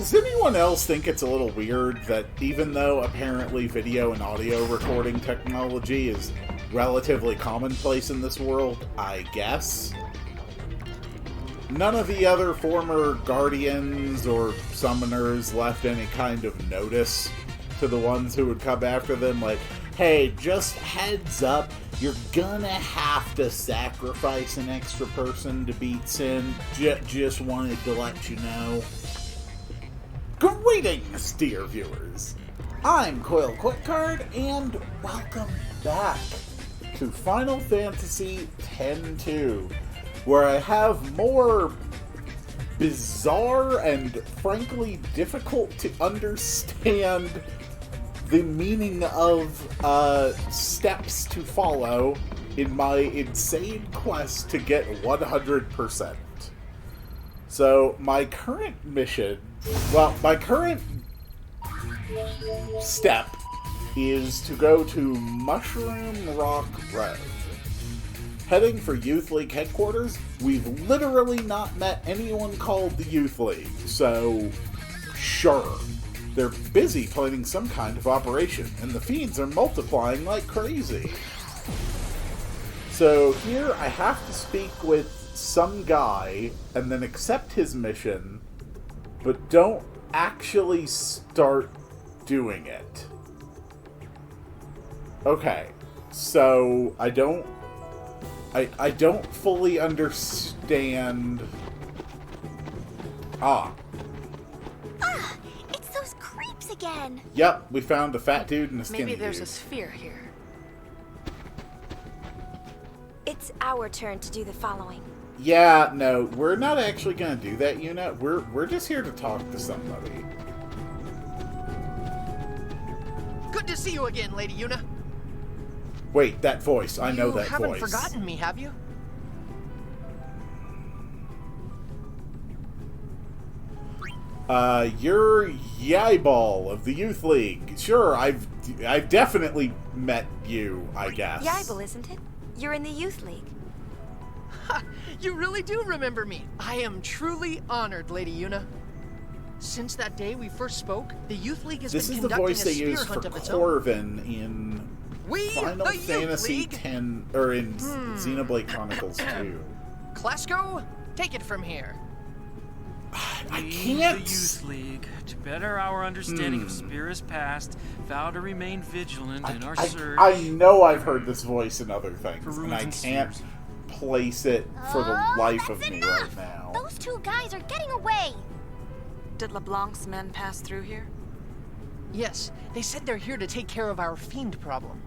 Does anyone else think it's a little weird that even though apparently video and audio recording technology is relatively commonplace in this world, I guess, none of the other former Guardians or Summoners left any kind of notice to the ones who would come after them, like, hey, just heads up, you're gonna have to sacrifice an extra person to beat Sin. Just wanted to let you know. Greetings, dear viewers. I'm Coil Quickcard, and welcome back to Final Fantasy X-2, where I have more bizarre and frankly difficult to understand the meaning of steps to follow in my insane quest to get 100%. So, my current mission, well, my current step is to go to Mushroom Rock Road. Heading for Youth League headquarters, we've literally not met anyone called the Youth League, so sure. They're busy planning some kind of operation, and the fiends are multiplying like crazy. So here I have to speak with some guy, and then accept his mission, but don't actually start doing it. Okay, so I don't fully understand. It's those creeps again. Yep, we found a fat dude and a skinny dude. Maybe there's a sphere here. It's our turn to do the following. Yeah, no, we're not actually gonna do that, Yuna. We're just here to talk to somebody. Good to see you again, Lady Yuna. Wait, that voice. I know that voice. You haven't forgotten me, have you? You're Yaibal of the Youth League. Sure, I've definitely met you, I guess. Yaibal, isn't it? You're in the Youth League. Ha! You really do remember me. I am truly honored, Lady Yuna. Since that day we first spoke, the Youth League has been conducting a spear hunt of its own. Corvin in Final Fantasy X, or in Xenoblade Chronicles 2. Klasko, take it from here. I can't. The Youth League, to better our understanding of Spira's past, vow to remain vigilant in our search. I know I've heard this voice in other things, for and I runes can't spheres. place it for the life of me enough. right now. Those two guys are getting away. Did LeBlanc's men pass through here? Yes, they said they're here to take care of our fiend problem.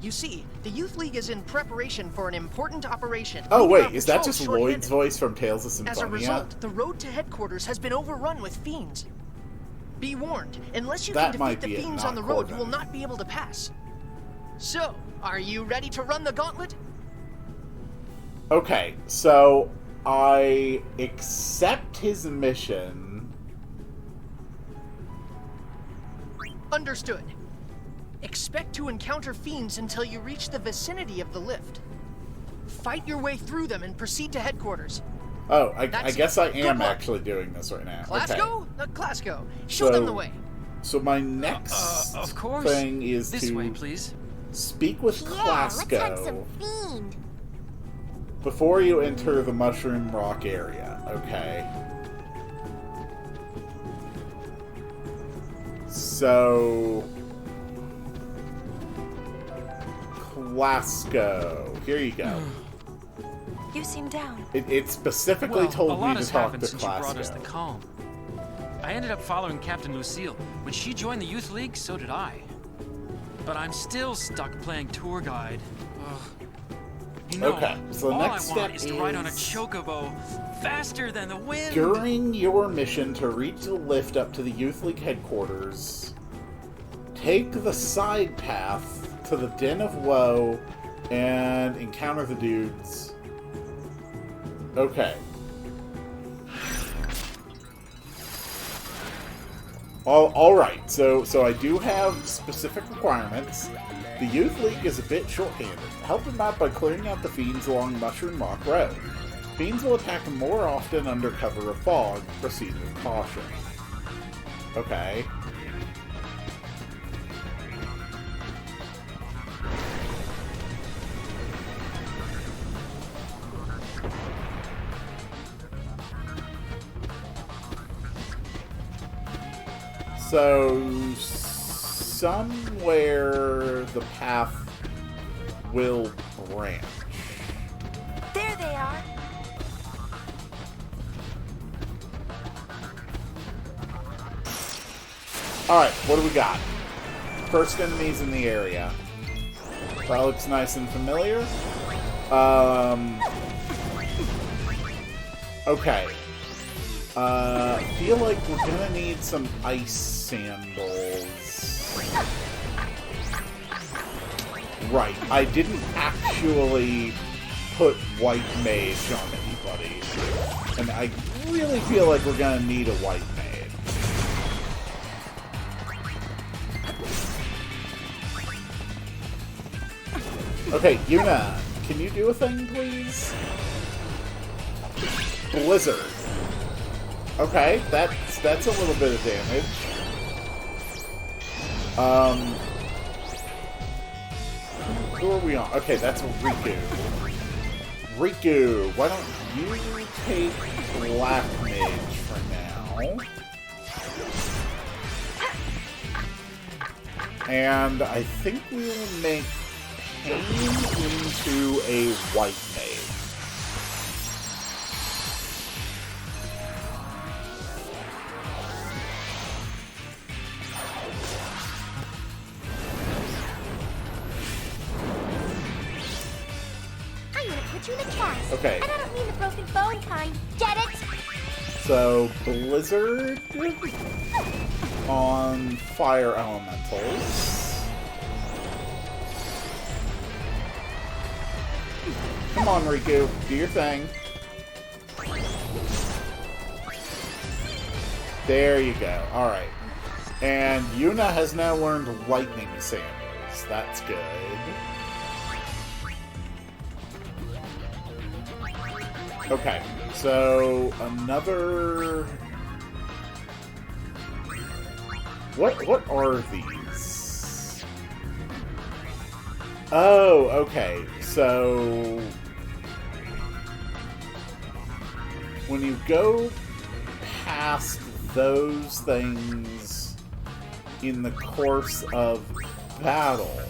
You see, the Youth League is in preparation for an important operation. Oh leaving wait, our is that patrol just short-handed. Lloyd's voice from Tales of Symphonia? As a result, the road to headquarters has been overrun with fiends. Be warned, unless you That can might defeat be the it, fiends not on the road, Corvin. you will not be able to pass. So, are you ready to run the gauntlet? Okay, so I accept his mission. Understood. Expect to encounter fiends until you reach the vicinity of the lift. Fight your way through them and proceed to headquarters. Oh, I That's guess I Good am luck. actually doing this right now. Klasko? Okay. Klasko, show them the way. So my next Of course. thing is This to way, please. speak with Yeah, let's hunt Klasko some fiend. before you enter the Mushroom Rock area. Okay. So Klasko. Here you go. You seem down. It specifically Well, a told me lot to has talk happened to since you brought us the Klasko. calm. I ended up following Captain Lucille. When she joined the Youth League, so did I. But I'm still stuck playing tour guide. Ugh. You know, Okay, so the all next I want step is to ride on a is- chocobo faster than the wind. During your mission to reach the lift up to the Youth League headquarters, take the side path to the Den of Woe and encounter the dudes. Okay. Alright, so I do have specific requirements. The Youth League is a bit short-handed. Help them out by clearing out the fiends along Mushroom Rock Road. Fiends will attack more often under cover of fog. Proceed with caution. Okay. So, somewhere the path will branch. There they are. Alright, what do we got? First enemies in the area. That looks nice and familiar. Okay. Feel like we're gonna need some ice sandals. Right, I didn't actually put white mage on anybody. And I really feel like we're gonna need a white mage. Okay, Yuna, can you do a thing, please? Blizzard. Okay, that's a little bit of damage. Who are we on? Okay, that's Riku. Riku, why don't you take Black Mage for now? And I think we will make Pain into a white mage. I'm gonna put you in a cast. Okay. And I don't mean the broken bone kind. Get it? So, Blizzard on Fire Elementals. Come on, Riku. Do your thing. There you go. Alright. And Yuna has now learned Lightning Sandals. That's good. Okay. So, another... What are these? Oh, okay. So... when you go past those things in the course of battle,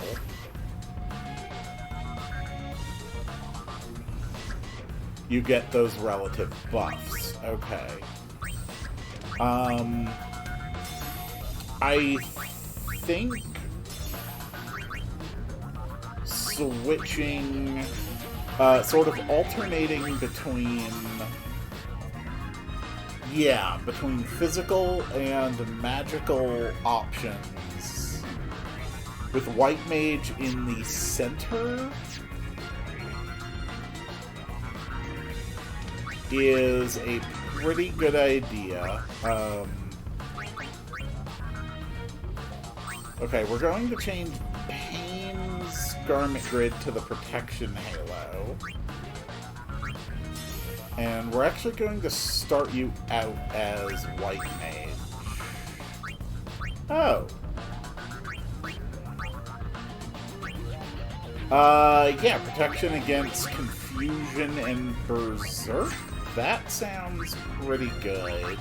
you get those relative buffs. Okay. I think switching, sort of alternating between physical and magical options, with White Mage in the center, is a pretty good idea. Okay, we're going to change Pain's Garment Grid to the Protection Halo. And we're actually going to start you out as White Mage. Oh. Yeah, protection against Confusion and Berserk. That sounds pretty good.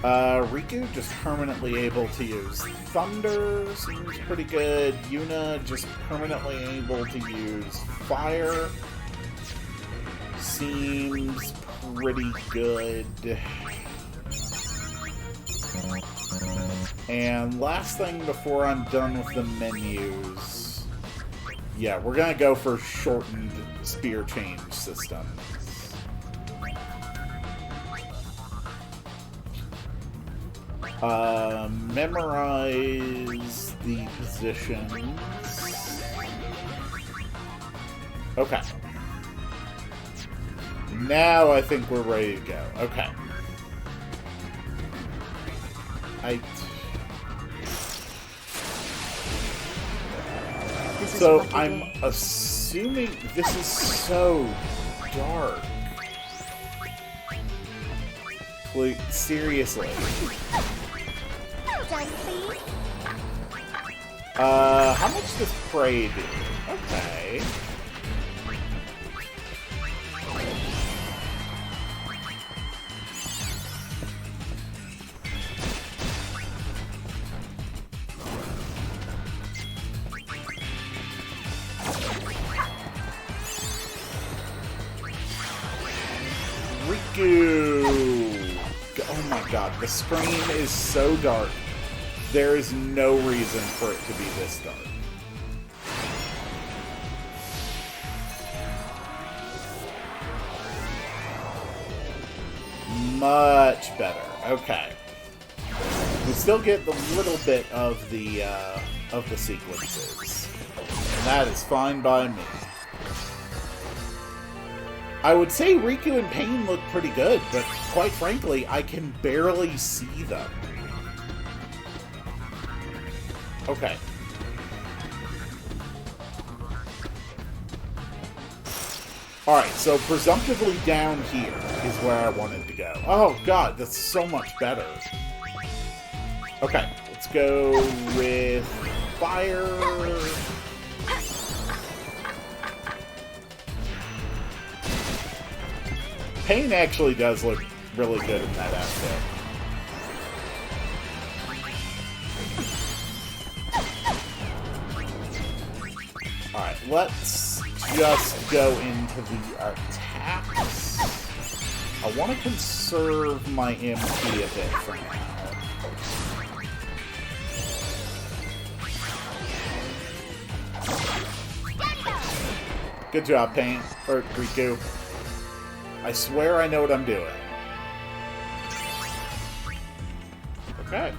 Riku just permanently able to use Thunder seems pretty good. Yuna just permanently able to use Fire seems pretty good. And last thing before I'm done with the menus, yeah, we're gonna go for shortened spear change systems. Memorize the positions. Okay. Now I think we're ready to go. Okay. So I'm assuming this is so dark. Like, seriously. done, please? How much does prey do? Okay. Riku! Oh my god, the screen is so dark. There is no reason for it to be this dark. Much better. Okay. We still get the little bit of the sequences. And that is fine by me. I would say Riku and Pain look pretty good, but quite frankly, I can barely see them. Okay. Alright, so presumptively down here is where I wanted to go. Oh god, that's so much better. Okay, let's go with fire. Pain actually does look really good in that outfit. Alright, let's just go into the attacks. I want to conserve my MP a bit for now. Good job, Pain. Or Riku. I swear I know what I'm doing. Okay.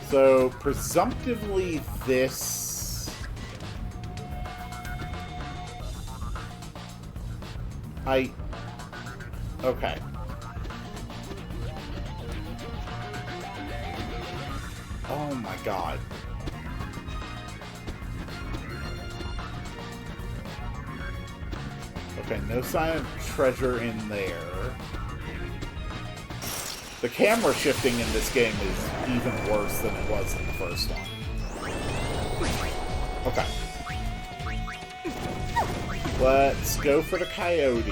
So, presumptively this... Okay. Oh my god. Okay, no sign of treasure in there. The camera shifting in this game is even worse than it was in the first one. Okay. Let's go for the coyote.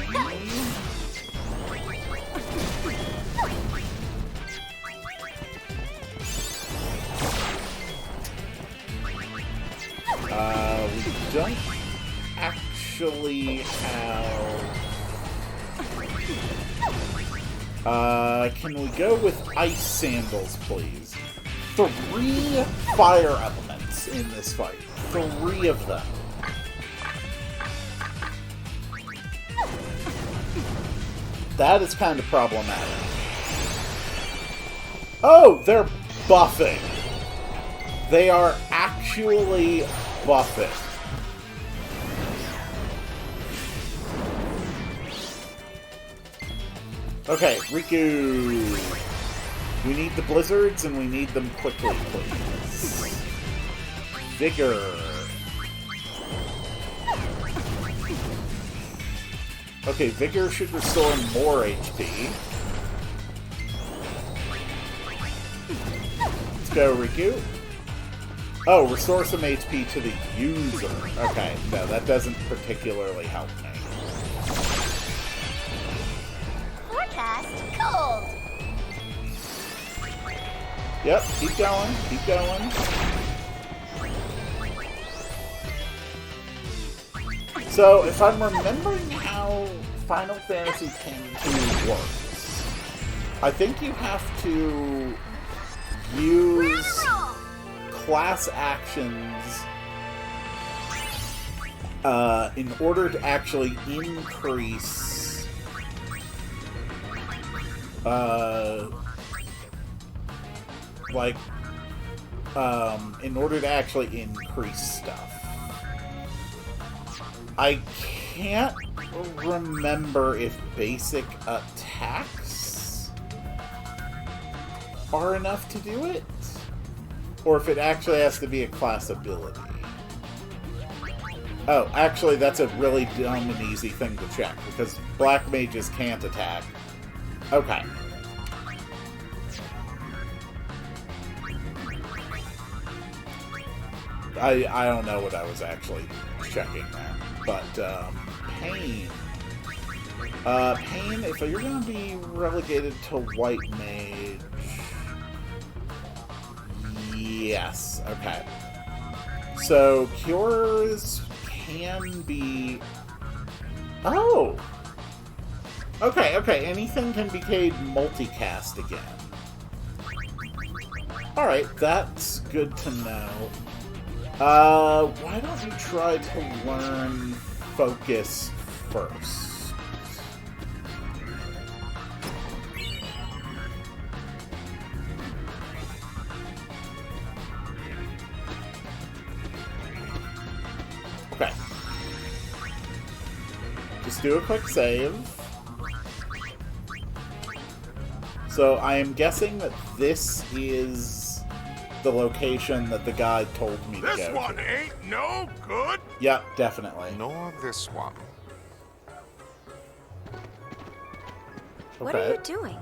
We don't actually have... can we go with ice sandals, please? 3 fire elements in this fight. 3 of them. That is kind of problematic. Oh, they're buffing. They are actually buffing. Okay, Riku. We need the blizzards, and we need them quickly, please. Vigor. Okay, Vigor should restore more HP. Let's go, Riku. Oh, restore some HP to the user. Okay, no, that doesn't particularly help me. Cold. Yep, keep going, keep going. So, if I'm remembering how Final Fantasy X-2 works, I think you have to use class actions in order to actually increase in order to actually increase stuff. I can't remember if basic attacks are enough to do it, or if it actually has to be a class ability. Oh, actually, that's a really dumb and easy thing to check, because black mages can't attack. Okay. I don't know what I was actually checking there. But, Pain. Pain, if you're going to be relegated to white mage... Yes, okay. So, cures can be... Oh! Okay, okay, anything can be paid multicast again. Alright, that's good to know. Why don't you try to learn Focus first? Okay. Just do a quick save. So I am guessing that this is the location that the guide told me to go to. This one ain't no good. Yep, definitely. Nor this one. What are you doing?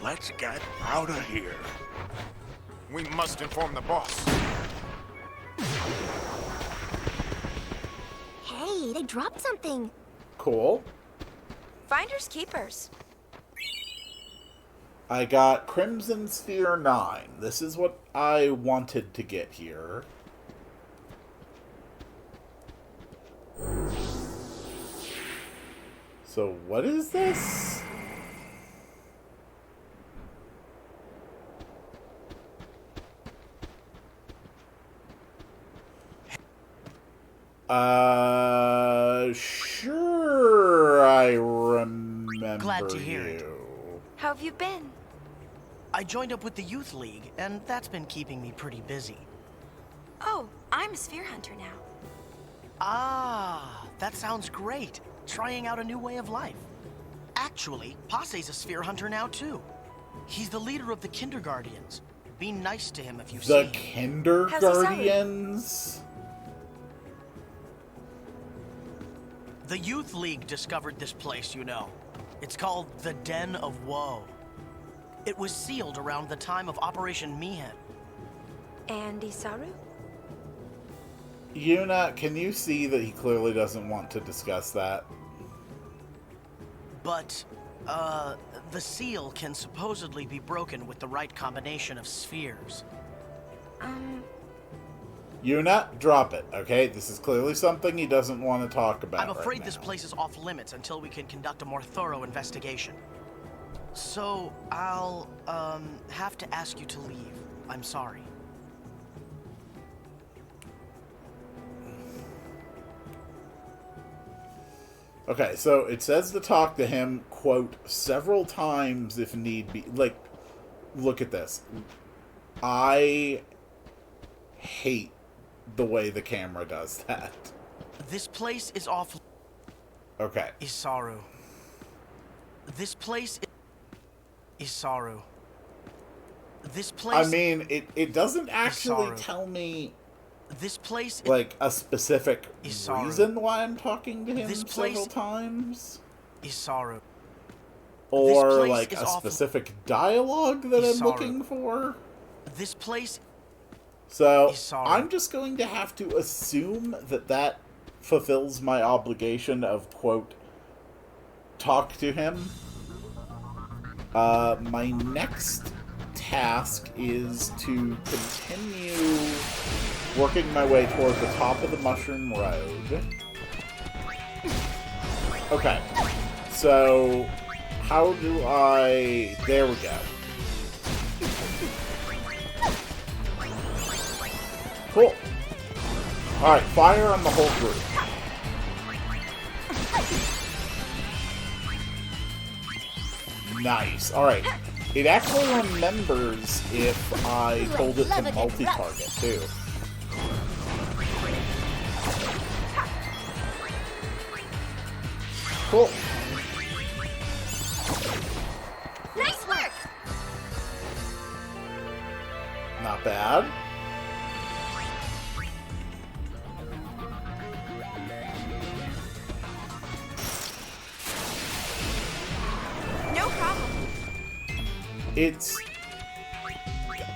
Let's get out of here. We must inform the boss. Hey, they dropped something. Cool. Finders keepers. I got Crimson Sphere 9. This is what I wanted to get here. So what is this? Sure, I remember Glad to hear you. it. How have you been? I joined up with the Youth League, and that's been keeping me pretty busy. Oh, I'm a sphere hunter now. Ah, that sounds great. Trying out a new way of life. Actually, Passe's a sphere hunter now, too. He's the leader of the Kinderguardians. Be nice to him if you see The him. Kinderguardians? The Youth League discovered this place, you know. It's called the Den of Woe. It was sealed around the time of Operation Mihen. And Isaru? Yuna, can you see that he clearly doesn't want to discuss that? But, the seal can supposedly be broken with the right combination of spheres. Yuna, drop it, okay? This is clearly something he doesn't want to talk about. I'm afraid right this now. place is off limits until we can conduct a more thorough investigation. So, I'll, have to ask you to leave. I'm sorry. Okay, so it says to talk to him, quote, several times if need be. Like, look at this. I hate the way the camera does that. This place is off... Okay. Isaru. This place is... Isaru. This place... I mean, it doesn't actually Isaru. tell me... This place... like, a specific Isaru. reason why I'm talking to him This several place- times. Isaru. Or, place like, is a off- specific dialogue that I'm Isaru. looking for. This place... So, Isaru. I'm just going to have to assume that that fulfills my obligation of, quote, talk to him. My next task is to continue working my way toward the top of the Mushroom Road. Okay. So, how do I... There we go. Cool. Alright, fire on the whole group. Nice. Alright. It actually remembers if I told it to multi-target, too. Cool. Nice work! Not bad.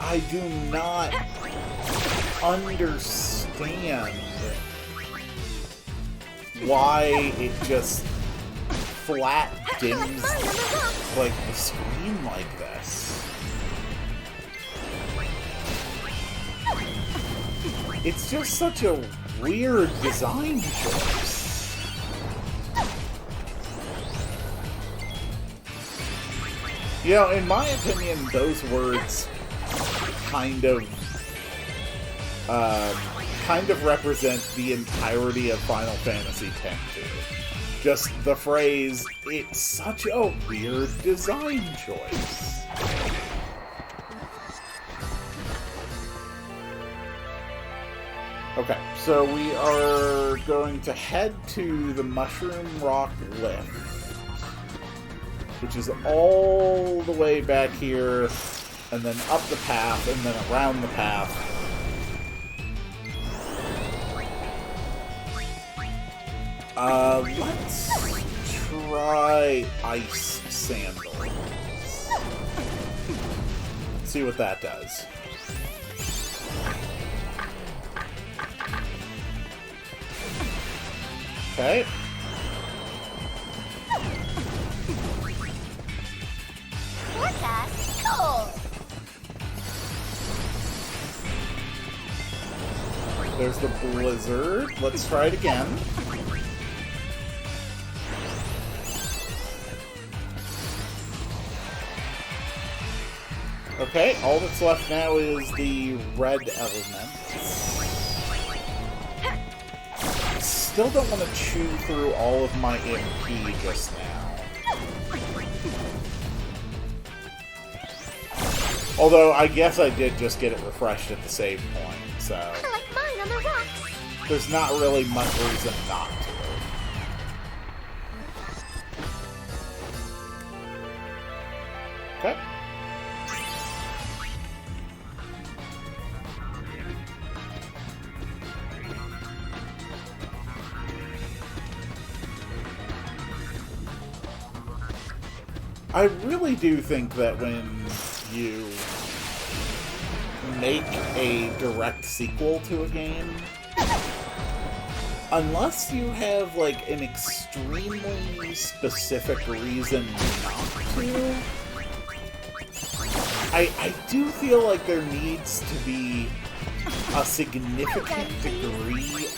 I do not understand why it just flat dims like the screen like this. It's just such a weird design choice. You know, in my opinion, those words kind of represent the entirety of Final Fantasy X-2. Just the phrase, it's such a weird design choice. Okay, so we are going to head to the Mushroom Rock Lift, which is all the way back here, and then up the path, and then around the path. Let's try Ice Sandals. See what that does. Okay. Cool. There's the blizzard. Let's try it again. Okay, all that's left now is the red element. Still don't want to chew through all of my MP just now. Although, I guess I did just get it refreshed at the save point, so... I like mine on the rocks. There's not really much reason not to. Okay. I really do think that when you make a direct sequel to a game, unless you have, like, an extremely specific reason not to, I do feel like there needs to be a significant degree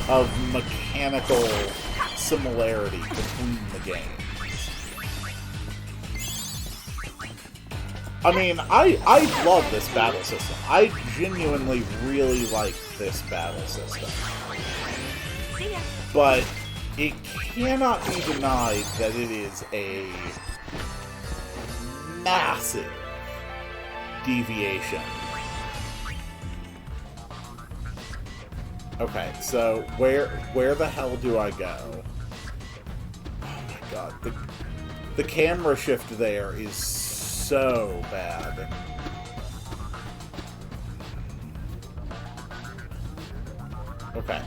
of mechanical similarity between the games. I mean, I love this battle system. I genuinely really like this battle system. But it cannot be denied that it is a massive deviation. Okay, so where the hell do I go? Oh my god, the camera shift there is so bad. Okay.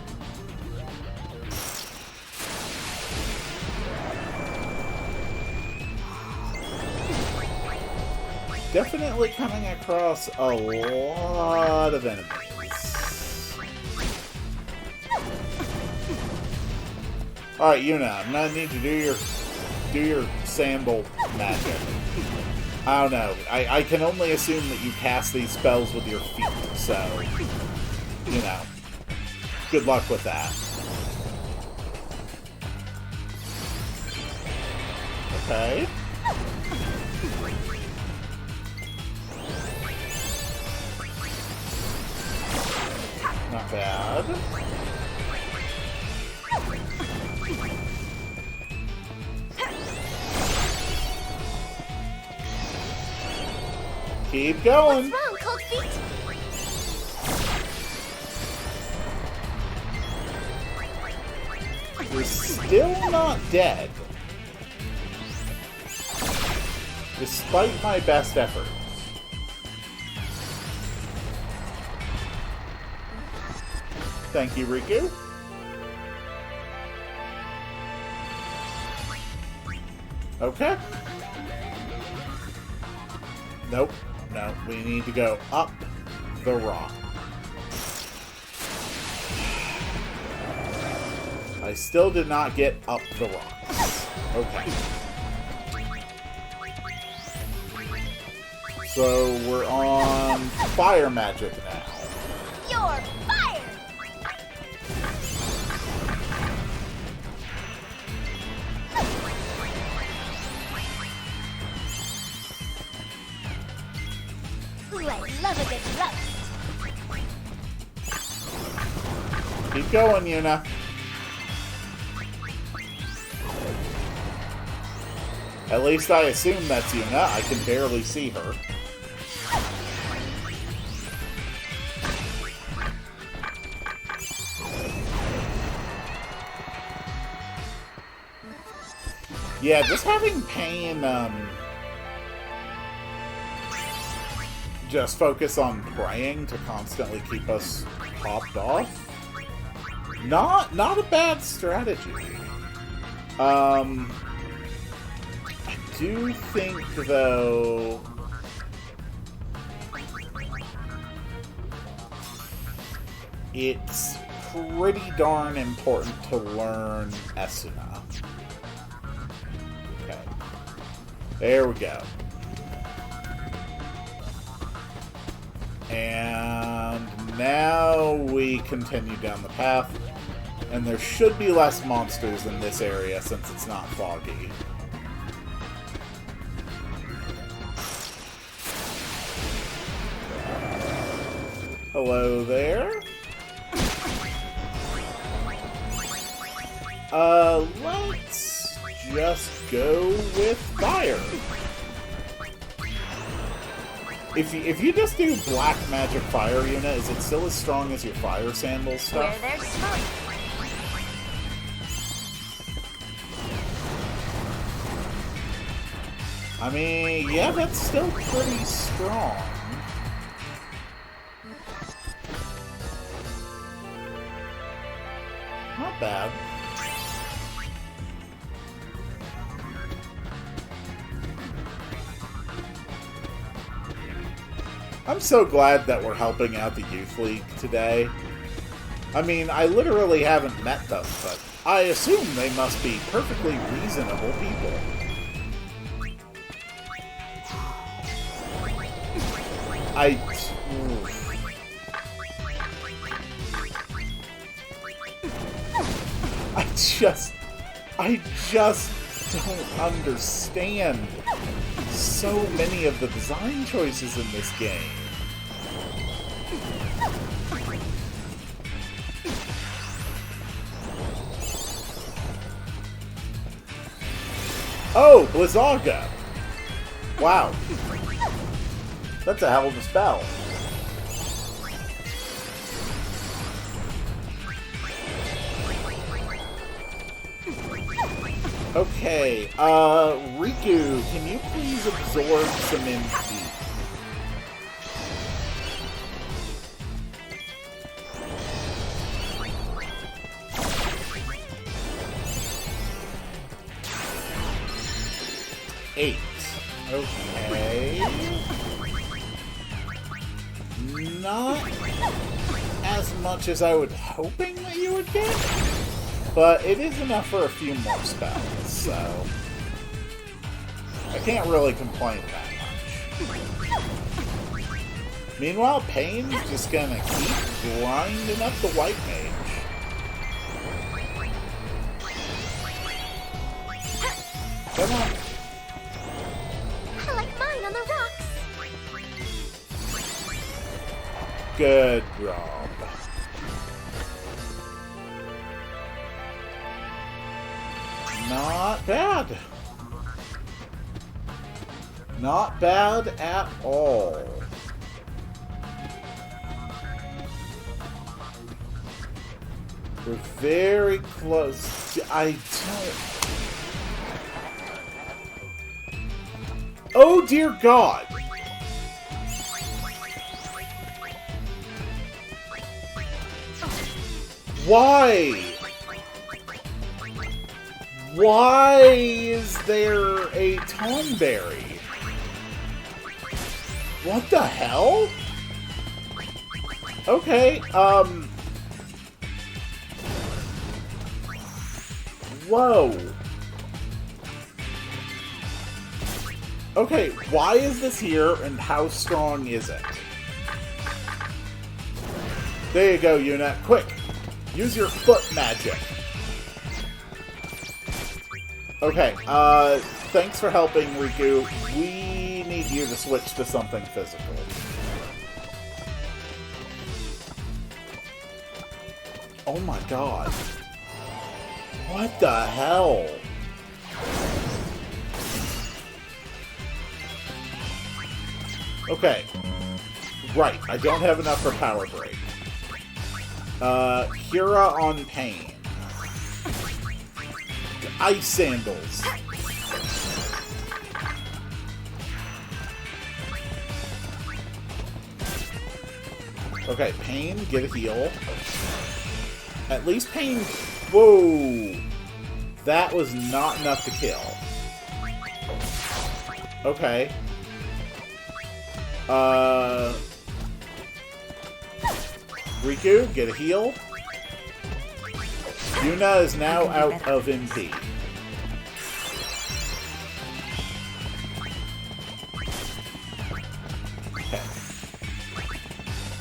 Definitely coming across a lot of enemies. Alright, Yuna, I'm gonna need to do your sandal magic. I don't know. I can only assume that you cast these spells with your feet, so, you know, good luck with that. Okay. Not bad. Keep going. What's wrong, cold feet? You're still not dead. Despite my best efforts. Thank you, Riku. Okay. Nope. No, we need to go up the rock. I still did not get up the rocks. Okay. So we're on fire magic now. You're fired! Ooh, I love a good roast. Keep going, Yuna. At least I assume that's Yuna. I can barely see her. Yeah, just having Pain, just focus on praying to constantly keep us popped off. Not a bad strategy. I do think, though, it's pretty darn important to learn Esuna. Okay. There we go. And now we continue down the path. And there should be less monsters in this area since it's not foggy. Hello there. Let's just go with fire. If you just do black magic fire, Yuna, is it still as strong as your fire sandals stuff? Where there's smoke. I mean, yeah, that's still pretty strong. Not bad. I'm so glad that we're helping out the Youth League today. I mean, I literally haven't met them, but I assume they must be perfectly reasonable people. I just don't understand so many of the design choices in this game. Oh, Blizzaga! Wow. That's a hell of a spell. Okay, Riku, can you please absorb some MP? Eight. Okay. Not as much as I was hoping that you would get, but it is enough for a few more spells, so I can't really complain that much. Meanwhile, Pain's just gonna keep grinding up the white mage. Come on. I like mine on the rocks. Good job. Not bad. Not bad at all. We're very close. I don't... Oh dear God! Why? Why is there a Tomberry? What the hell? Okay, whoa. Okay, why is this here, and how strong is it? There you go, Yuna. Quick! Use your foot magic. Okay, thanks for helping, Riku. We need you to switch to something physical. Oh my god. What the hell? Okay. Right, I don't have enough for Power Break. Hira on Pain. Ice Sandals. Okay, Pain, get a heal. At least Pain... Whoa! That was not enough to kill. Okay. Riku, get a heal. Yuna is now out of MP. Okay.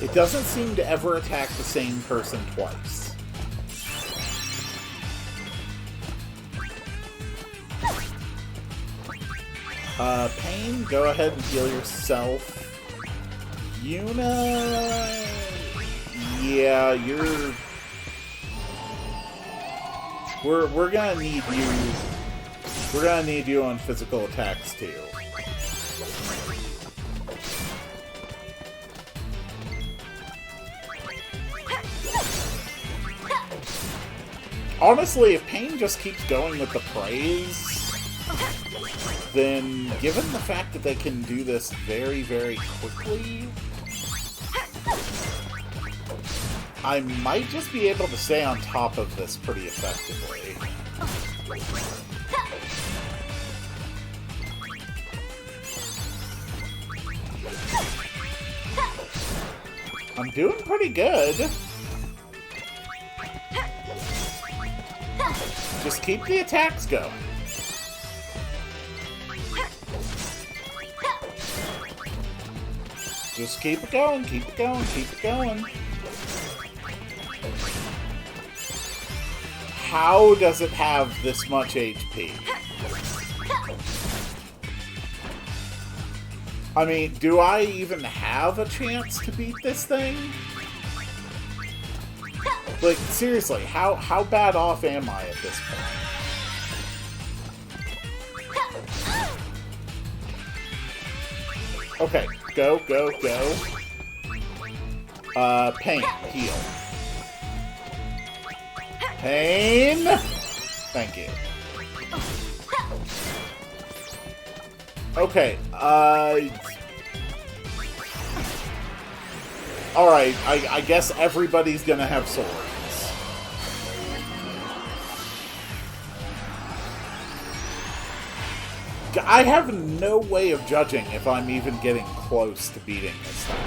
It doesn't seem to ever attack the same person twice. Pain, go ahead and heal yourself. Yuna... Yeah, you're... We're gonna need you... We're gonna need you on physical attacks, too. Honestly, if Pain just keeps going with the praise... then, given the fact that they can do this very, very quickly, I might just be able to stay on top of this pretty effectively. I'm doing pretty good. Just keep the attacks going. Just keep it going, keep it going, keep it going. How does it have this much HP? I mean, do I even have a chance to beat this thing? Like, seriously, how bad off am I at this point? Okay, go, go, go. Pain, heal. Pain! Thank you. Okay, alright, I guess everybody's gonna have swords. I have no way of judging if I'm even getting close to beating this thing.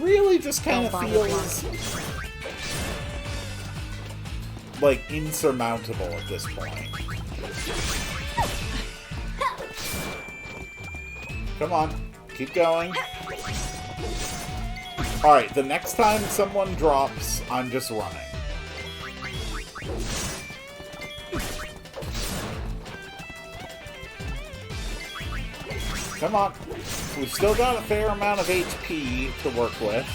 Really just kind of feels like insurmountable at this point. Come on, keep going. Alright, the next time someone drops, I'm just running. Come on. We've still got a fair amount of HP to work with.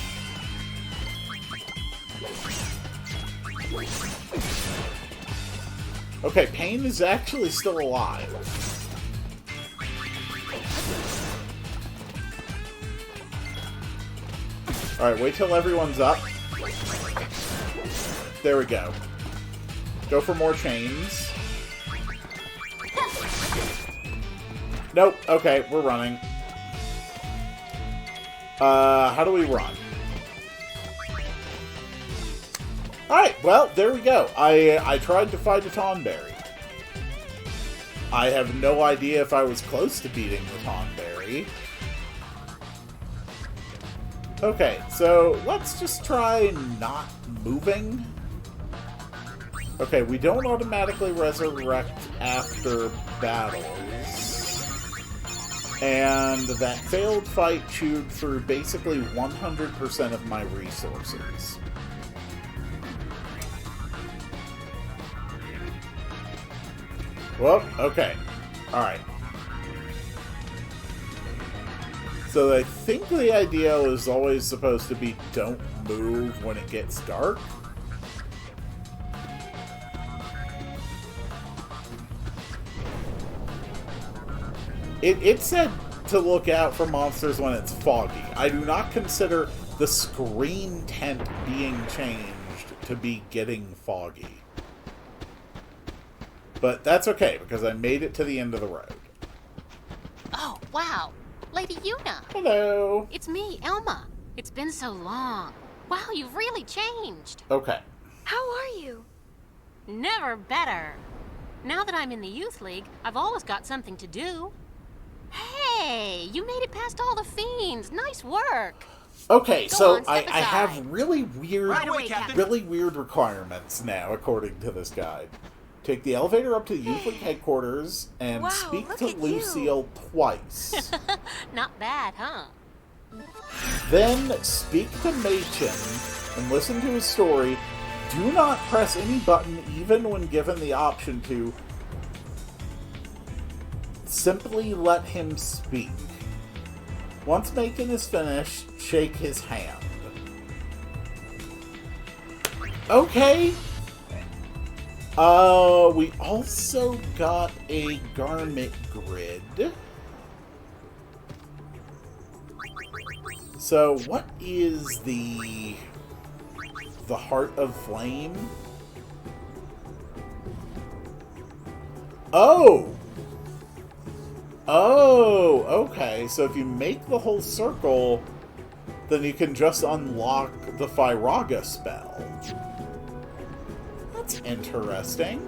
Okay, Pain is actually still alive. Alright, wait till everyone's up. There we go. Go for more chains. Nope. Okay, we're running. How do we run? Alright, well, there we go. I tried to fight a Tonberry. I have no idea if I was close to beating the Tonberry. scary. Okay, so let's just try not moving. Okay, we don't automatically resurrect after battles. And that failed fight chewed through basically 100% of my resources. Well, okay. Alright. So I think the idea is always supposed to be don't move when it gets dark. It said to look out for monsters when it's foggy. I do not consider the screen tent being changed to be getting foggy. But that's okay, because I made it to the end of the road. Oh, wow. Lady Yuna. Hello. It's me, Elma. It's been so long. Wow, you've really changed. Okay. How are you? Never better. Now that I'm in the Youth League, I've always got something to do. Hey, you made it past all the fiends. Nice work. Okay, Go so on, I step aside. have really weird, Right away, Captain. really weird requirements now, according to this guide. Take the elevator up to the Youth League headquarters and Wow, speak look to at you. Lucille twice. Not bad, huh? Then speak to Machin and listen to his story. Do not press any button, even when given the option to. Simply let him speak. Once Machin is finished, shake his hand. Okay. We also got a garment grid. So, what is the Heart of Flame? Oh! Oh, okay. So if you make the whole circle, then you can just unlock the Fyraga spell. That's interesting.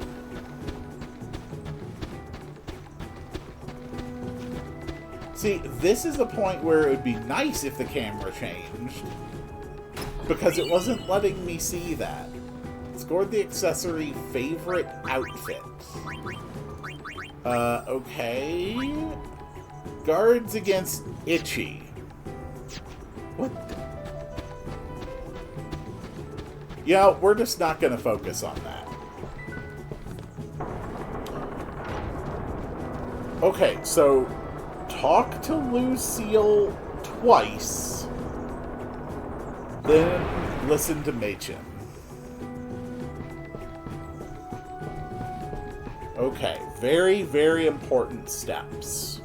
See, this is the point where it would be nice if the camera changed, because it wasn't letting me see that. Scored the accessory favorite outfit. Okay. Guards against Itchy. What? Yeah, we're just not gonna focus on that. Okay, so talk to Lucille twice, then listen to Machin. Okay, very, very important steps.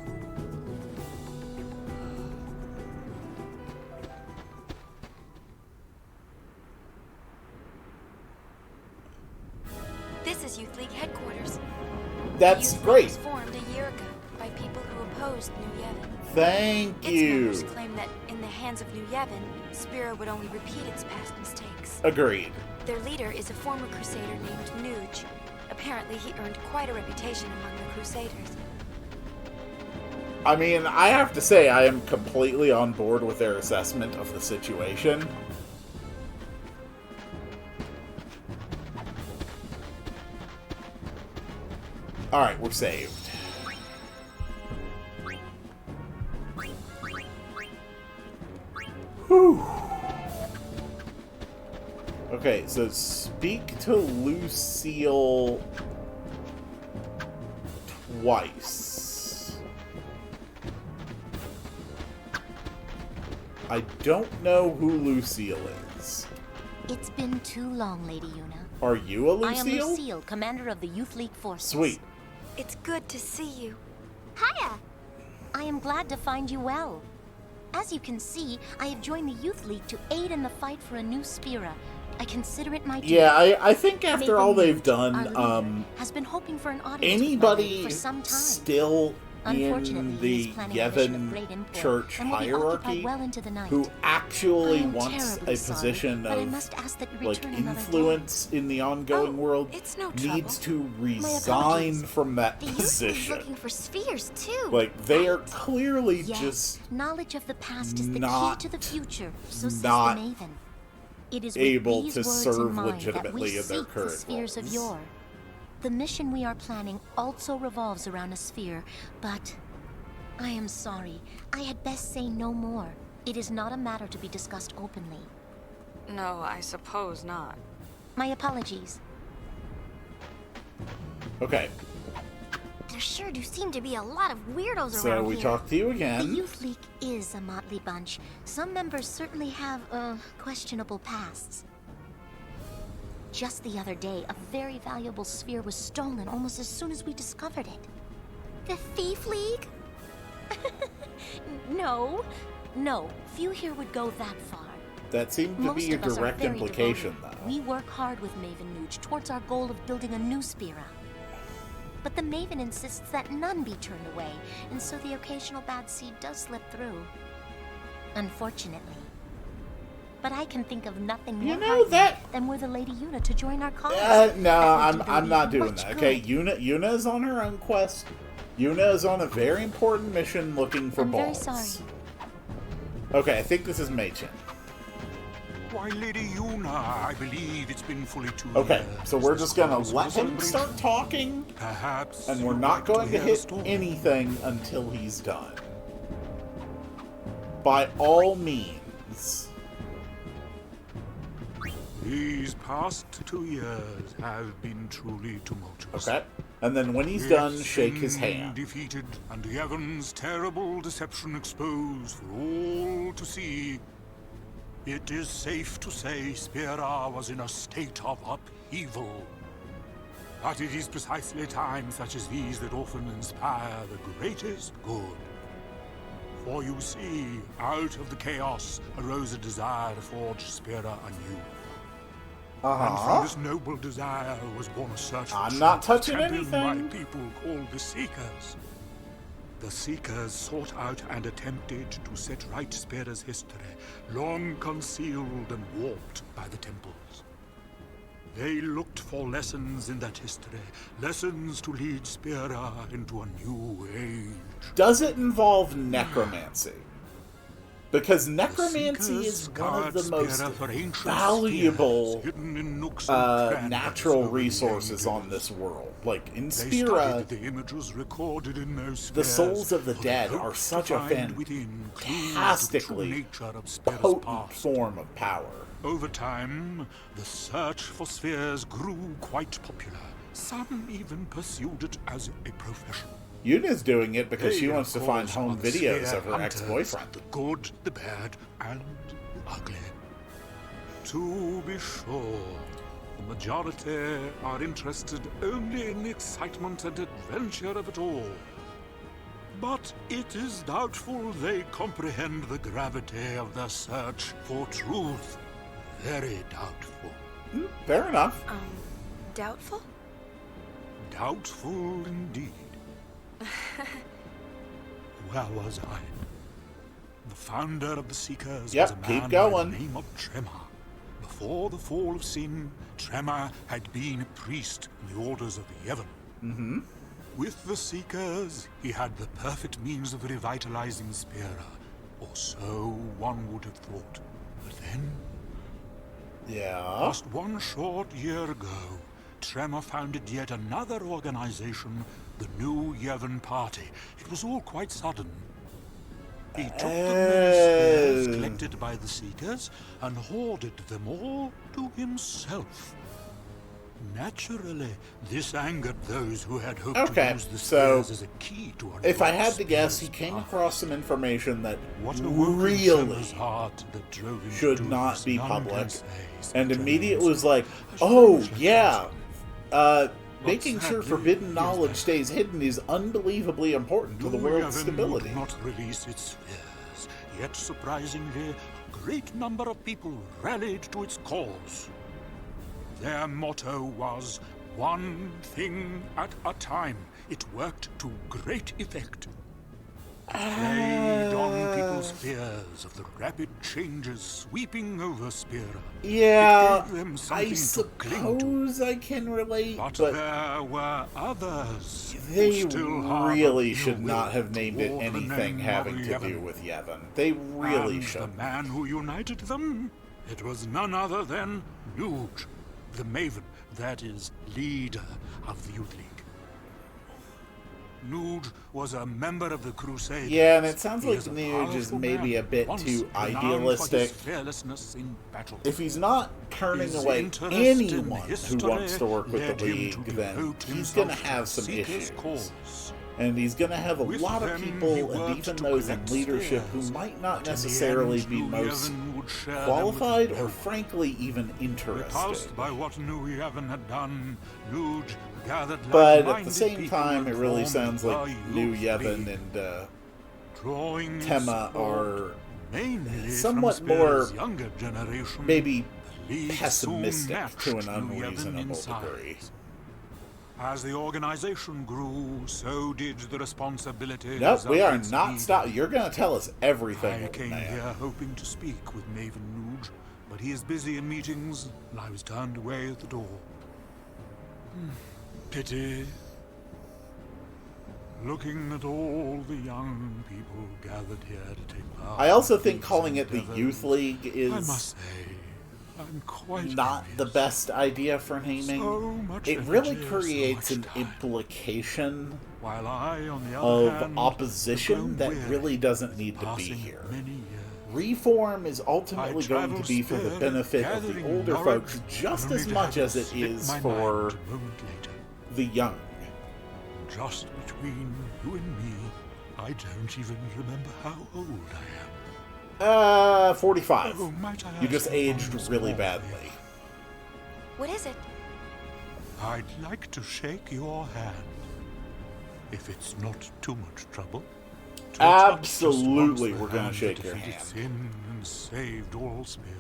This is Youth League headquarters. That's Youth League great. was formed a year ago by people who opposed New Yevon. Thank Its you. members claimed that in the hands of New Yevon, Spira would only repeat its past mistakes. Agreed. Their leader is a former crusader named Nuge. Apparently, he earned quite a reputation among the Crusaders. I mean, I have to say, I am completely on board with their assessment of the situation. Alright, we're saved. Whew. Okay, so speak to Lucille twice. I don't know who Lucille is. It's been too long, Lady Yuna. Are you a Lucille? I am Lucille, commander of the Youth League forces. Sweet. It's good to see you. Hiya! I am glad to find you well. As you can see, I have joined the Youth League to aid in the fight for a new Spira. I consider it my duty. Yeah, I think after Nathan all they've Nuge, done, our leader, has been hoping for an audience with my anybody league for some time. still in the Yevon church hierarchy who actually wants a position of like influence in the ongoing world needs to resign from that position. Looking for spheres too. Like they are clearly just knowledge of the past is the key to the future. So says the not Maven. It is able with to these words serve in mind legitimately that we in their seek current the spheres roles. of yore. The mission we are planning also revolves around a sphere, but I am sorry. I had best say no more. It is not a matter to be discussed openly. No, I suppose not. My apologies. Okay. There sure do seem to be a lot of weirdos So around we here. talk to you The again. Youth League is a motley bunch. Some members certainly have, questionable pasts. Just the other day, a very valuable sphere was stolen almost as soon as we discovered it. The Thief League? No. Few here would go that far. That seemed to Most be a of us are direct very implication, devoted. though. We work hard with Maven Nuge towards our goal of building a new Spira. But the Maven insists that none be turned away, and so the occasional bad seed does slip through. Unfortunately. But I can think of nothing more heartening than were the Lady Yuna to join our cause. No, I'm not doing that. Okay, Yuna is on her own quest. Yuna is on a very important mission looking for balls. I'm very sorry. Okay, I think this is Mei-chan. Why, Lady Yuna, I believe it's been fully 2 years. Okay, so we're just gonna Since let the him start talking, Perhaps and we're you'd not like going to hear a hit story. anything until he's done. By all means. These past 2 years have been truly tumultuous. Okay, and then when he's done, shake his hand. Defeated, and Yevon's terrible deception exposed for all to see. It is safe to say Spira was in a state of upheaval. But it is precisely times such as these that often inspire the greatest good. For you see, out of the chaos arose a desire to forge Spira anew. And from this noble desire was born a search for I'm not touching championed by anything. people called the Seekers. The Seekers sought out and attempted to set right Spira's history, long concealed and warped by the temples. They looked for lessons in that history, lessons to lead Spira into a new age. Does it involve necromancy? Because necromancy is one of the most valuable natural resources on this world. Like, in Spira, the souls of the dead are such a fantastically potent form of power. Over time, the search for spheres grew quite popular. Some even pursued it as a profession. Yuna's doing it because she They, wants to of find course, home are the videos sphere of her hunters, ex-boyfriend. The good, the bad, and the ugly. To be sure, the majority are interested only in the excitement and adventure of it all. But it is doubtful they comprehend the gravity of the search for truth. Very doubtful. Fair enough. Doubtful? Doubtful indeed. Where was I? The founder of the Seekers was a man keep by going. the name of Tremor. Before the fall of sin, Tremor had been a priest in the orders of the Yevon. Mm-hmm. With the Seekers, he had the perfect means of revitalizing Spira, or so one would have thought. But then, just one short year ago, Tremor founded yet another organization, the New Yevon Party. It was all quite sudden. He took the many spheres collected by the Seekers and hoarded them all to himself. Naturally, this angered those who had hoped to use the spheres as a key to unlock if I had to guess, he Spira's came power. across some information that What awoke in really Tremor's heart that drove him to should do not this be none public, can say and such immediately things. was like, As oh, strange as yeah, that. making sure sadly, forbidden here's knowledge that. stays hidden is unbelievably important to the New world's Yevon stability. would not release its spheres, yet surprisingly, a great number of people rallied to its cause. Their motto was, One thing at a time. It worked to great effect. Played on people's fears of the rapid changes sweeping over Spira. Yeah, I suppose I can relate, but there were others. They really should not have named it anything having to do with Yevon. They really should. The man who united them, it was none other than Nuge, the Maven, that is, leader of the Youth League. Nuge was a member of the Crusade. Yeah, and it sounds like Nuge is maybe a bit too idealistic. If he's not turning away anyone who wants to work with the League, then he's going to have some issues. And he's going to have a lot of people, and even those in leadership, who might not necessarily be most qualified or frankly even interested. By what New Yevon had done, Nuge gathered but at the same time, it really sounds like New Yevon and Tema are somewhat more maybe pessimistic to an unreasonable degree. As the organization grew, so did the responsibilities. Nope, we are not stopping. You're going to tell us everything. I came here hoping to speak with Maven Nuge, but he is busy in meetings, and I was turned away at the door. Pity. Looking at all the young people gathered here to take part. I also think calling it the Youth League is, I must say, I'm quite not the best idea for naming. It really creates an implication of opposition that really doesn't need to be here. Reform is ultimately going to be for the benefit of the older folks just as much as it is for the young. Just between you and me, I don't even remember how old I am. 45. You just aged really badly. What is it? I'd like to shake your hand. If it's not too much trouble. Absolutely, we're going to shake your hand. Sin and saved all Spira.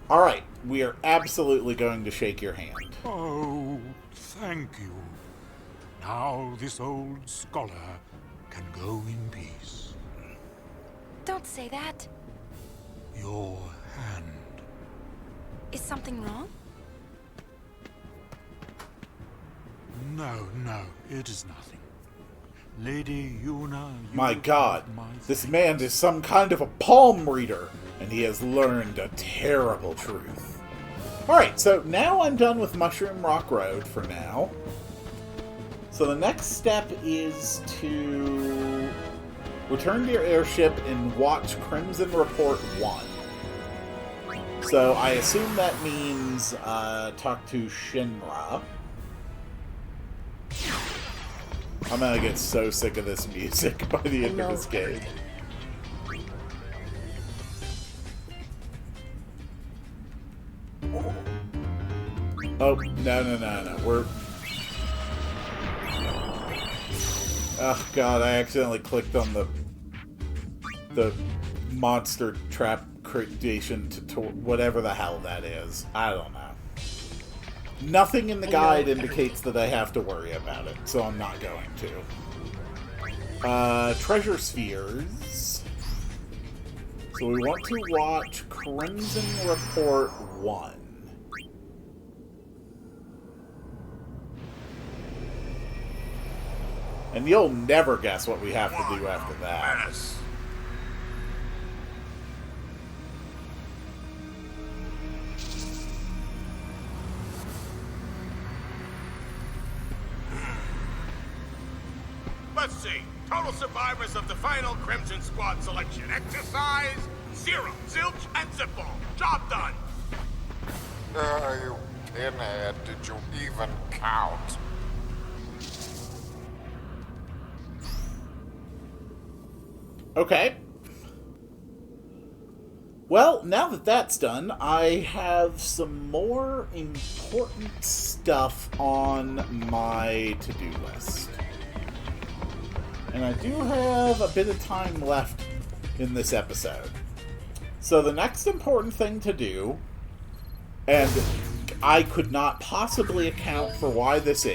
Alright, we are absolutely going to shake your hand. Oh, thank you. Now this old scholar can go in peace. Don't say that. Your hand. Is something wrong? No, it is nothing. Lady Yuna... My God, this man is some kind of a palm reader, and he has learned a terrible truth. Alright, so now I'm done with Mushroom Rock Road for now. So the next step is to return to your airship and watch Crimson Report 1. So I assume that means talk to Shinra. I'm gonna get so sick of this music by the end of this game. Oh, no. We're... Oh, God, I accidentally clicked on the monster trap creation tutorial, whatever the hell that is. I don't know. Nothing in the guide indicates that I have to worry about it, so I'm not going to. Treasure Spheres. So we want to watch Crimson Report 1. And you'll never guess what we have to do after that. Let's see. Total survivors of the final Crimson Squad selection exercise: 0, zilch, and zipball. Job done. You pinhead, did you even count? Okay. Well, now that that's done, I have some more important stuff on my to-do list. And I do have a bit of time left in this episode. So the next important thing to do, and I could not possibly account for why this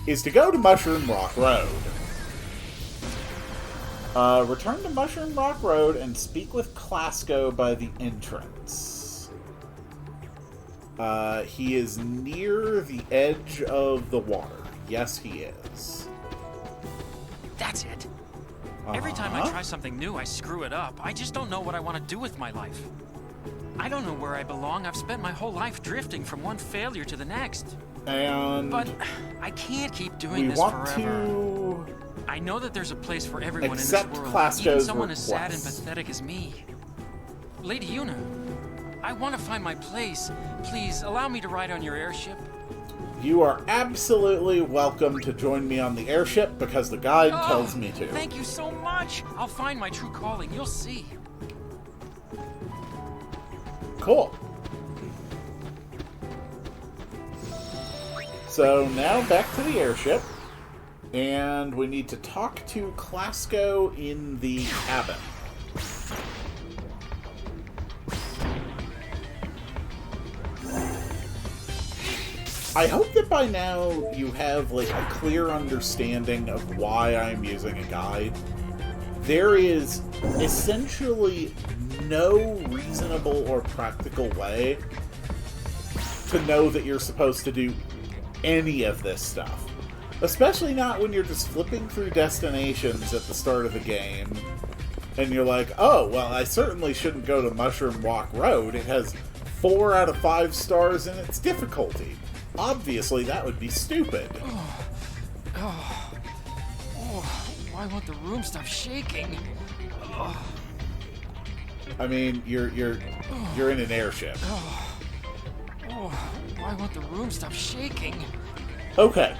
is to go to Mushroom Rock Road. Return to Mushroom Rock Road and speak with Clasco by the entrance. He is near the edge of the water. Yes, he is. That's it. Every time I try something new, I screw it up. I just don't know what I want to do with my life. I don't know where I belong. I've spent my whole life drifting from one failure to the next. But I can't keep doing this forever. I know that there's a place for everyone in this world, even someone as sad and pathetic as me. Lady Yuna, I want to find my place. Please, allow me to ride on your airship. You are absolutely welcome to join me on the airship, because the guide tells me to. Thank you so much! I'll find my true calling, you'll see. Cool. So, now back to the airship. And we need to talk to Clasco in the cabin. I hope that by now you have, like, a clear understanding of why I'm using a guide. There is essentially no reasonable or practical way to know that you're supposed to do any of this stuff. Especially not when you're just flipping through destinations at the start of the game, and you're like, oh, well, I certainly shouldn't go to Mushroom Rock Road. It has 4 out of 5 stars in its difficulty. Obviously, that would be stupid. Why won't the room stop shaking? I mean, you're in an airship. Why won't the room stop shaking? Okay.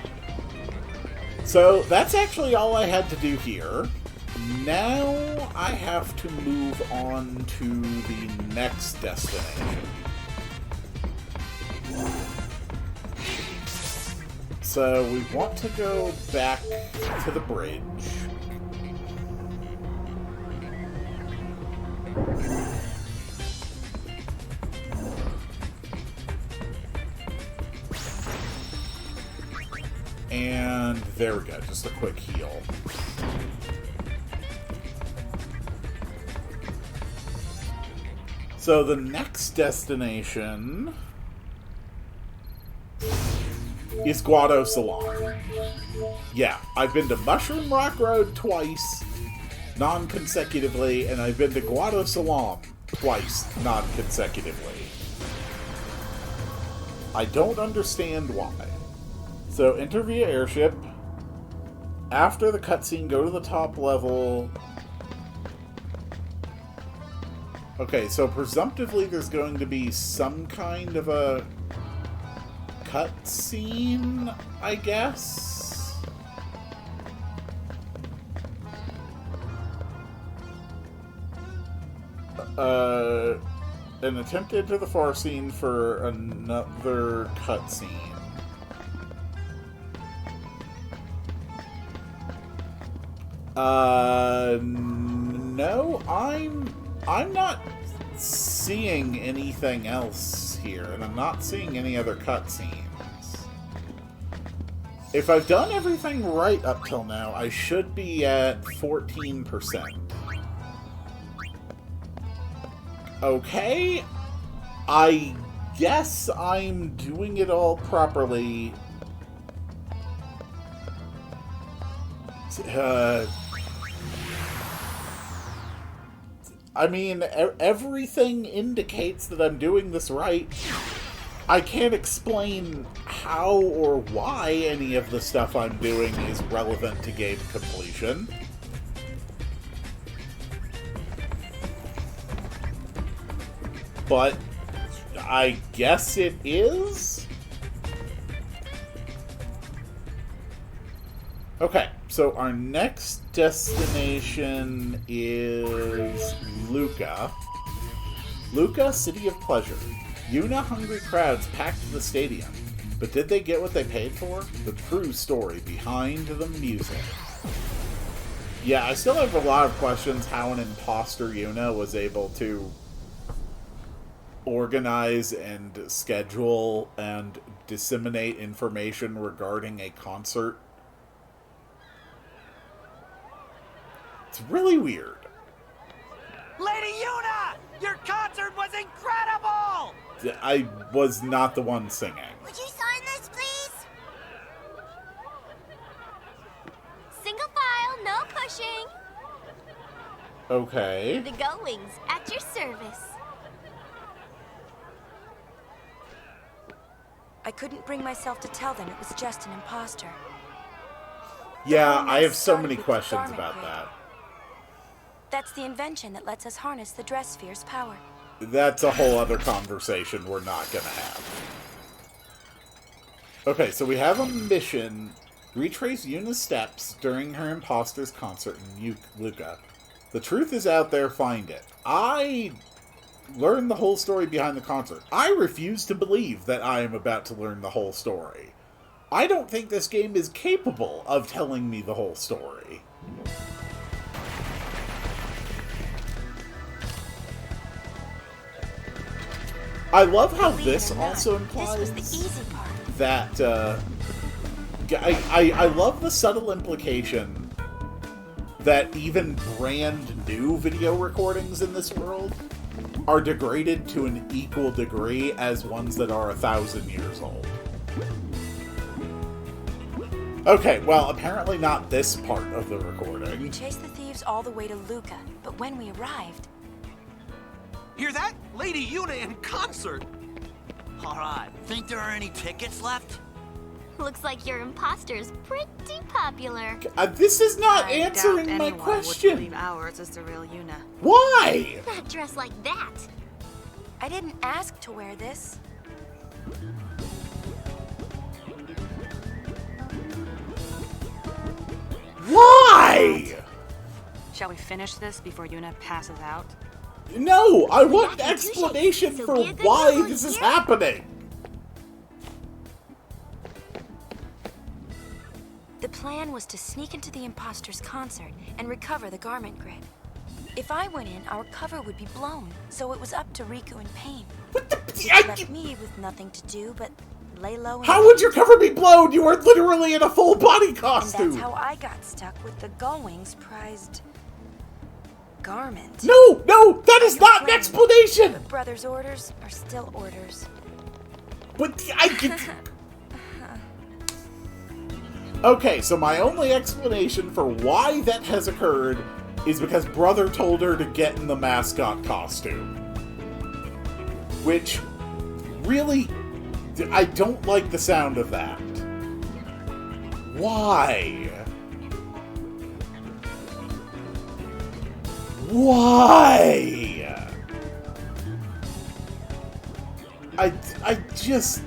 So, that's actually all I had to do here. Now, I have to move on to the next destination. So, we want to go back to the bridge. And there we go, just a quick heal. So the next destination is Guado Salon. Yeah, I've been to Mushroom Rock Road twice, non-consecutively, and I've been to Guado Salon twice, non-consecutively. I don't understand why. So, enter via airship. After the cutscene, go to the top level. Okay, so presumptively there's going to be some kind of a cutscene, I guess? An attempt to enter the far scene for another cutscene. No, I'm not seeing anything else here, and I'm not seeing any other cutscenes. If I've done everything right up till now, I should be at 14%. Okay, I guess I'm doing it all properly. I mean, everything indicates that I'm doing this right. I can't explain how or why any of the stuff I'm doing is relevant to game completion. But I guess it is? Okay, so our next destination is Luca. Luca, City of Pleasure. Yuna-hungry crowds packed the stadium. But did they get what they paid for? The true story behind the music. Yeah, I still have a lot of questions how an imposter Yuna was able to organize and schedule and disseminate information regarding a concert. It's really weird. Lady Yuna! Your concert was incredible! I was not the one singing. Would you sign this, please? Single file, no pushing. Okay. The Goings, at your service. I couldn't bring myself to tell them it was just an imposter. Yeah, I have so many questions about that. That's the invention that lets us harness the dress sphere's power. That's a whole other conversation we're not gonna have. Okay, so we have a mission. Retrace Yuna's steps during her imposter's concert in Luca. The truth is out there, find it. I learned the whole story behind the concert. I refuse to believe that I am about to learn the whole story. I don't think this game is capable of telling me the whole story. I love how this also implies that, I love the subtle implication that even brand new video recordings in this world are degraded to an equal degree as ones that are 1,000 years old. Okay, well, apparently not this part of the recording. We chased the thieves all the way to Luca, but when we arrived... Hear that? Lady Yuna in concert! Alright, think there are any tickets left? Looks like your imposter's pretty popular. This is not answering my question. Would believe ours is the real Yuna. Why? Not dressed like that. I didn't ask to wear this. Why? Shall we finish this before Yuna passes out? No, I want an explanation for why this is happening. The plan was to sneak into the imposter's concert and recover the garment grid. If I went in, our cover would be blown, so it was up to Riku and Pain. It left me with nothing to do but lay low. How would your cover be blown? You were literally in a full body costume. And that's how I got stuck with the Goings' prized garment. No, that is not an explanation. But brother's orders are still orders. But Okay, so my only explanation for why that has occurred is because Brother told her to get in the mascot costume. Which, really, I don't like the sound of that. Why? Why? I just...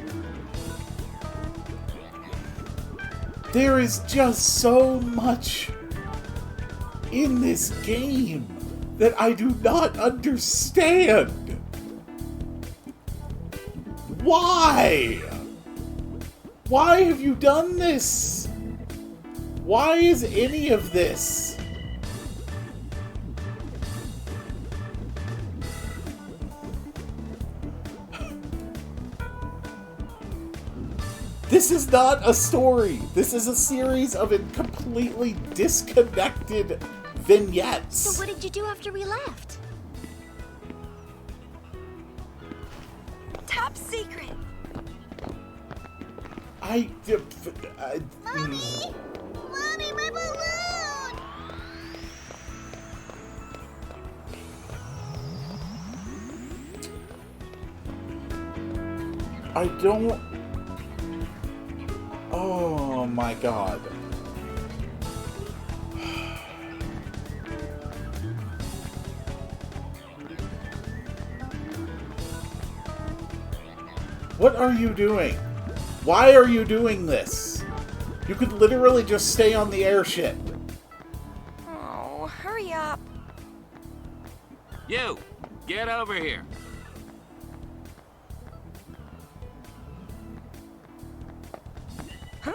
There is just so much in this game that I do not understand. Why? Why have you done this? Why is any of this? This is not a story. This is a series of completely disconnected vignettes. So what did you do after we left? Top secret. Mommy! Mommy, my balloon! I don't... Oh my god. What are you doing? Why are you doing this? You could literally just stay on the airship. Oh, hurry up. You, get over here. Huh?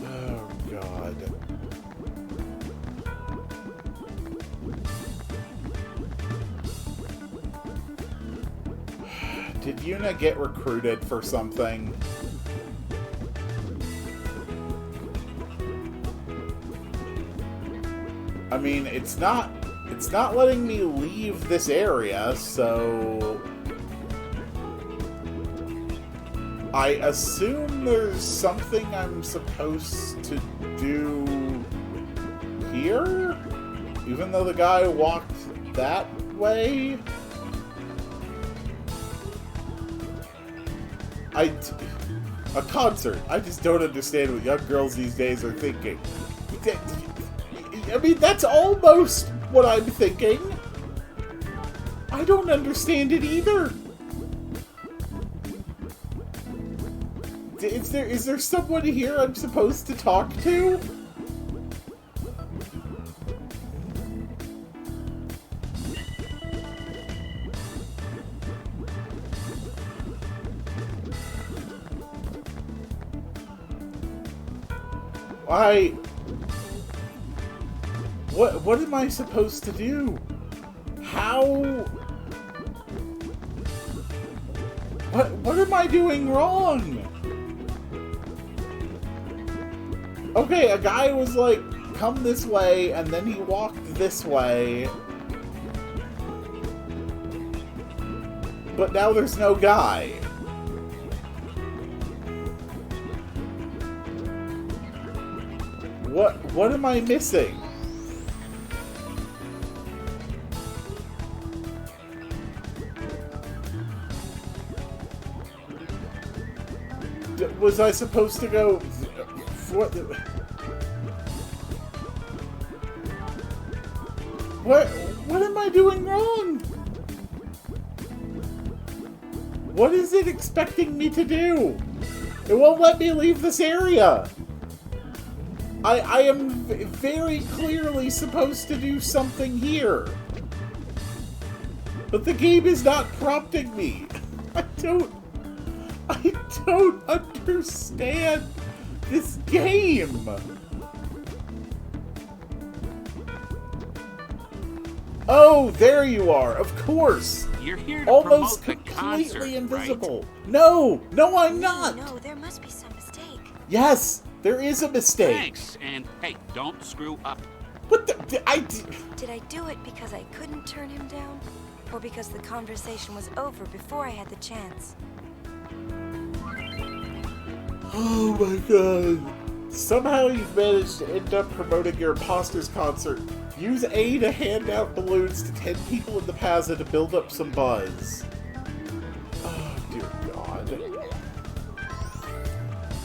Oh, God. Did Yuna get recruited for something? I mean, it's not letting me leave this area, so I assume there's something I'm supposed to do here? Even though the guy walked that way? A concert. I just don't understand what young girls these days are thinking. I mean, that's almost what I'm thinking. I don't understand it either. Is there someone here I'm supposed to talk to? What am I supposed to do? How? What am I doing wrong? Okay, a guy was like, come this way, and then he walked this way. But now there's no guy. What am I missing? Was I supposed to go... What am I doing wrong? What is it expecting me to do? It won't let me leave this area. I am very clearly supposed to do something here. But the game is not prompting me. I don't understand this game. Oh, there you are. Of course. You're here to almost promote the completely concert, invisible. right? No, I'm not. No, there must be some mistake. Yes, there is a mistake. Thanks, and hey, don't screw up. What the? Did I do it because I couldn't turn him down? Or because the conversation was over before I had the chance? Oh my god. Somehow you've managed to end up promoting your Imposters concert. Use A to hand out balloons to 10 people in the plaza to build up some buzz. Oh, dear God.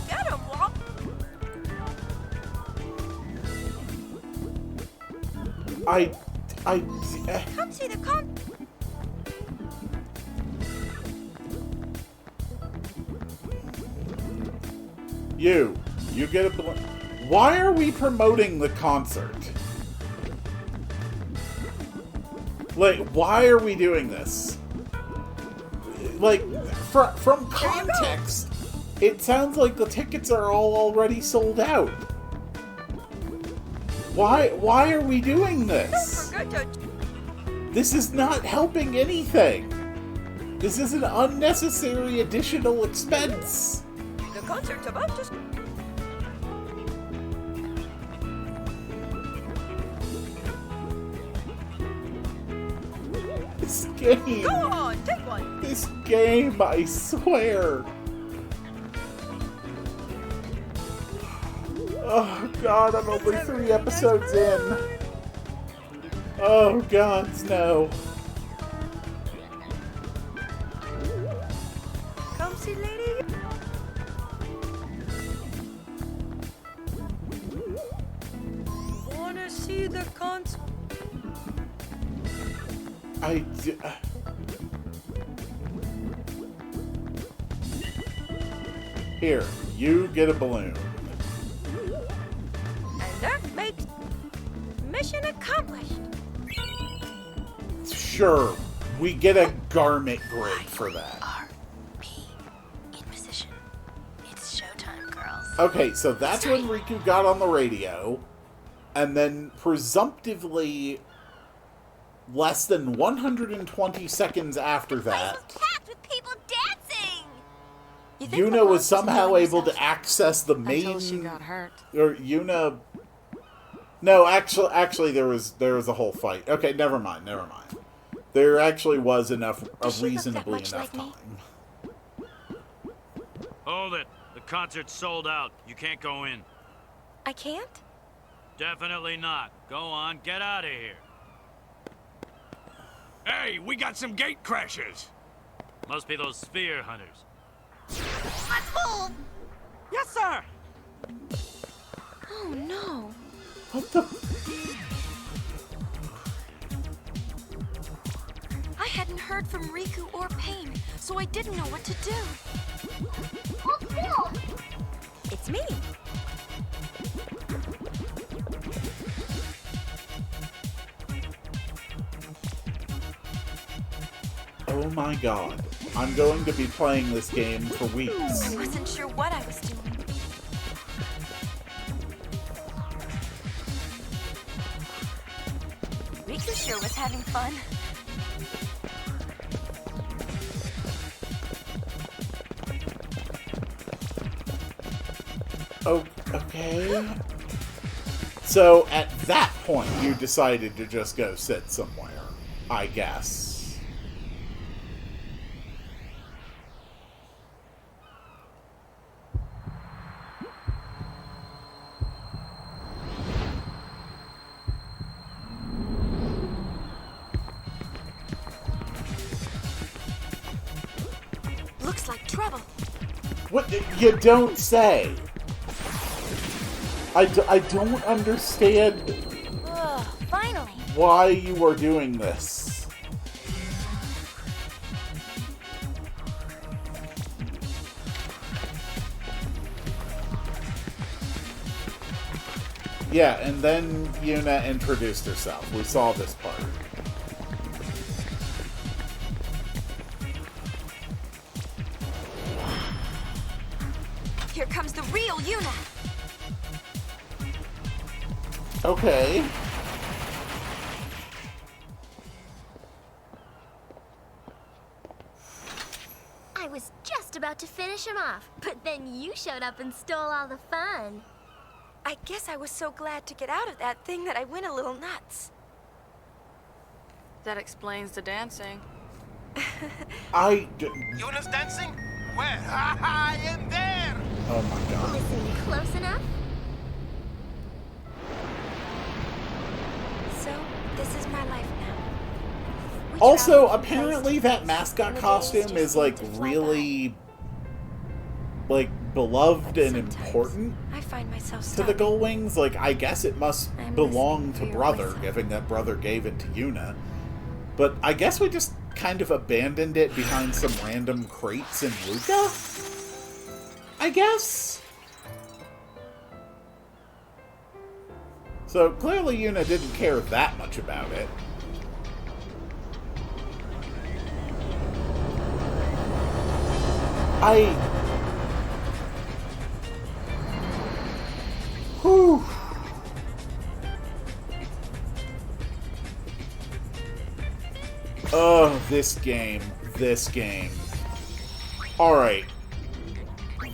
Get him, Womp! Come see the con... You get a balloon. Why are we promoting the concert? Like, why are we doing this? Like, from context, it sounds like the tickets are all already sold out. Why are we doing this? This is not helping anything. This is an unnecessary additional expense. The concert's about to... This game. Go on, take one. This game, I swear. Oh god, I'm only 3 episodes in. Oh god, no. Come see lady. Wanna see the concert? Here, you get a balloon. And that makes mission accomplished. Sure, we get a garment grid for that. R.P. In position. It's showtime, girls. Okay, so that's when Riku got on the radio, and then presumptively less than 120 seconds after that... Packed with people dead! Yuna was somehow able to access the main... Until she got hurt. Or Yuna... No, actually there was a whole fight. Okay, never mind. There actually was reasonably enough time. Hold it. The concert's sold out. You can't go in. I can't? Definitely not. Go on, get out of here. Hey, we got some gate crashers. Must be those spear hunters. Let's move! Yes, sir! Oh, no. What the... I hadn't heard from Riku or Pain, so I didn't know what to do. Hold still! It's me. Oh my god. I'm going to be playing this game for weeks. I wasn't sure what I was doing. Riku sure was having fun. Oh, okay. So, at that point, you decided to just go sit somewhere, I guess. Looks like trouble. What? You don't say. I don't understand Finally. why you are doing this. Yeah, and then Yuna introduced herself. We saw this part. Here comes the real Yuna. Okay. I was just about to finish him off, but then you showed up and stole all the fun. I guess I was so glad to get out of that thing that I went a little nuts. That explains the dancing. Yuna's dancing? Where? Ha in there! Oh my god. Listen close enough? So, this is my life now. We Also, traveled from apparently place to that place, mascot and the days costume just is, seemed like, to fly really, like, beloved and Sometimes important I find myself to the stopping. Gullwings. Like, I guess it must I'm belong listening to for your Brother, whistle. given that Brother gave it to Yuna. But I guess we just kind of abandoned it behind some random crates in Luca? I guess? So, clearly Yuna didn't care that much about it. Whew. Oh, this game. Alright.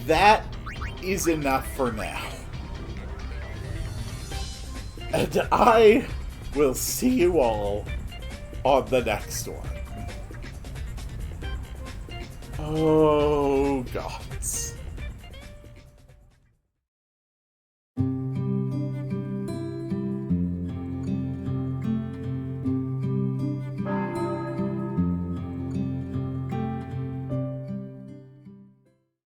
That is enough for now. And I will see you all on the next one. Oh, God.